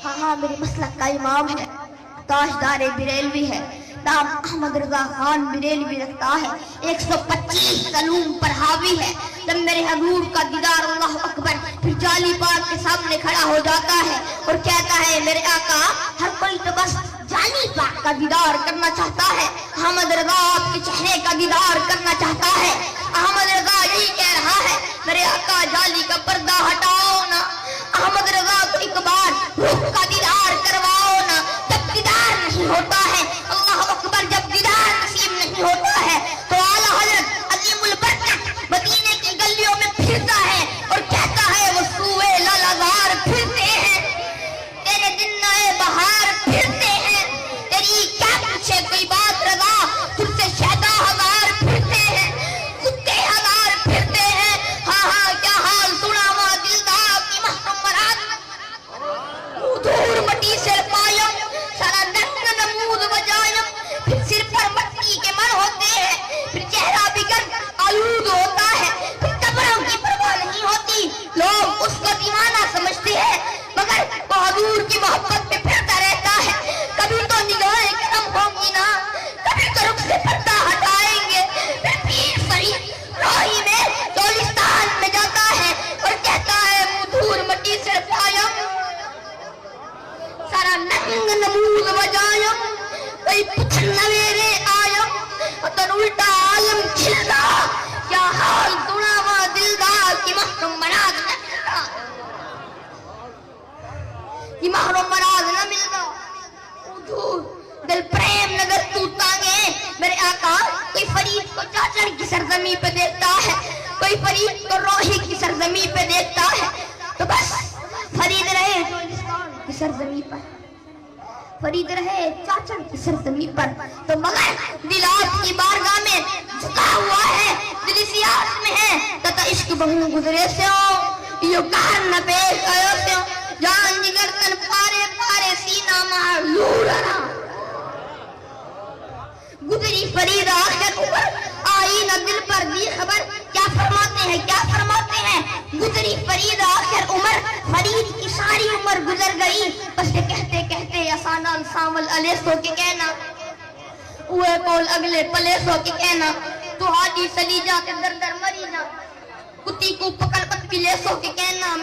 ہاں میری مسلک کا امام ہے، تاجدار بریلوی ہے، نام احمد رضا خان بریلوی رکھتا ہے، 125 علوم پر حاوی ہے۔ جب میرے حضور کا دیدار اللہ اکبر پھر جالی پاک کے سامنے کھڑا ہو جاتا ہے اور کہتا ہے میرے آقا ہر کوئی تو بس جالی پاک کا دیدار کرنا چاہتا ہے، احمد رضا آپ کے چہرے کا دیدار کرنا چاہتا ہے۔ احمد رضا یہی کہہ رہا ہے میرے آقا جالی کا پردہ ہٹاؤ نا، احمد رضا کو ایک بار روح کا دیدار کرواؤ نا۔ جب دیدار نہیں ہوتا ہے اللہ اکبر، جب دیدار نصیب نہیں ہوتا ہے تو اعلیٰ حضرت عظیم البرکت مدینے کی گلیوں میں پھرتا ہے اور کہتا ہے وہ سوئے لالازار پھرتے ہیں، تیرے دن نئے بہار پھرتے ہیں، تیری کیا پوچھے کوئی بات رضا، تجھ سے شہدا ہزار پھرتے ہیں، کتے ہزار پھرتے ہیں۔ ہاں کیا حال سنا وا دلدار کی محرم مراد، دور مٹی سے پایم سارا ننگ نمود وجایم، پھر سر پر مٹی کے من ہوتے ہیں، پھر چہرہ بگڑ آلود ہوتا ہے، پھر قبروں کی پرواہ نہیں ہوتی، لوگ اس کو دیوانہ سمجھتے ہیں مگر وہ حضور کی محبت میں پھرتا رہتا ہے۔ کبھی تو نگاہیں کرم ہوں گی نا، کبھی تو رخ سے پردہ ہٹائیں گے، پھر پیر فرید راہی میں چولستان میں جاتا ہے اور کہتا ہے دور مٹی سے پایم سارا ننگ نمود وجایم، کوئی پتھر نویرے آیم تن الٹا عالم کھلدا، کیا حال سنا وا دلدار کی محرم مراد نہ ملدا، کی محرم مراد نہ ملدا۔ حضور دل پریم نگر تو تانگے میرے آقا، کوئی فرید کو چاچڑ کی سرزمین پہ دیکھتا ہے، کوئی فرید کو روحی کی سرزمین پہ دیکھتا ہے، تو بس فرید رہے چولستان کی سرزمین پر، فرید رہے چاچڑ کی سرزمین پر، تو مگر دل آپ کی بارگاہ میں جھکا ہوا ہے، دل اسی آس میں ہے تتا عشق بہوں گزرے سے ہوں، یوں کہر نہ پیش آئے سے ہوں، جان جگر تن پارے پارے سینہ مار لورنا، گزری فرید آخر عمر آئی نہ دل پر دی خبر، کیا فرماتے ہیں کیا فرماتے ہیں، گزری فرید آخر عمر، فرید کی ساری عمر گزر گئی، بس یہ کہتے کہتے آسانہ سامل علیہ سو کے کہنا، اوے کول اگلے پلے سو کے کہنا، تو حاجی سلی جا کے در در مری جا، کتی کو پکڑ پت پلے سو کے کہنا،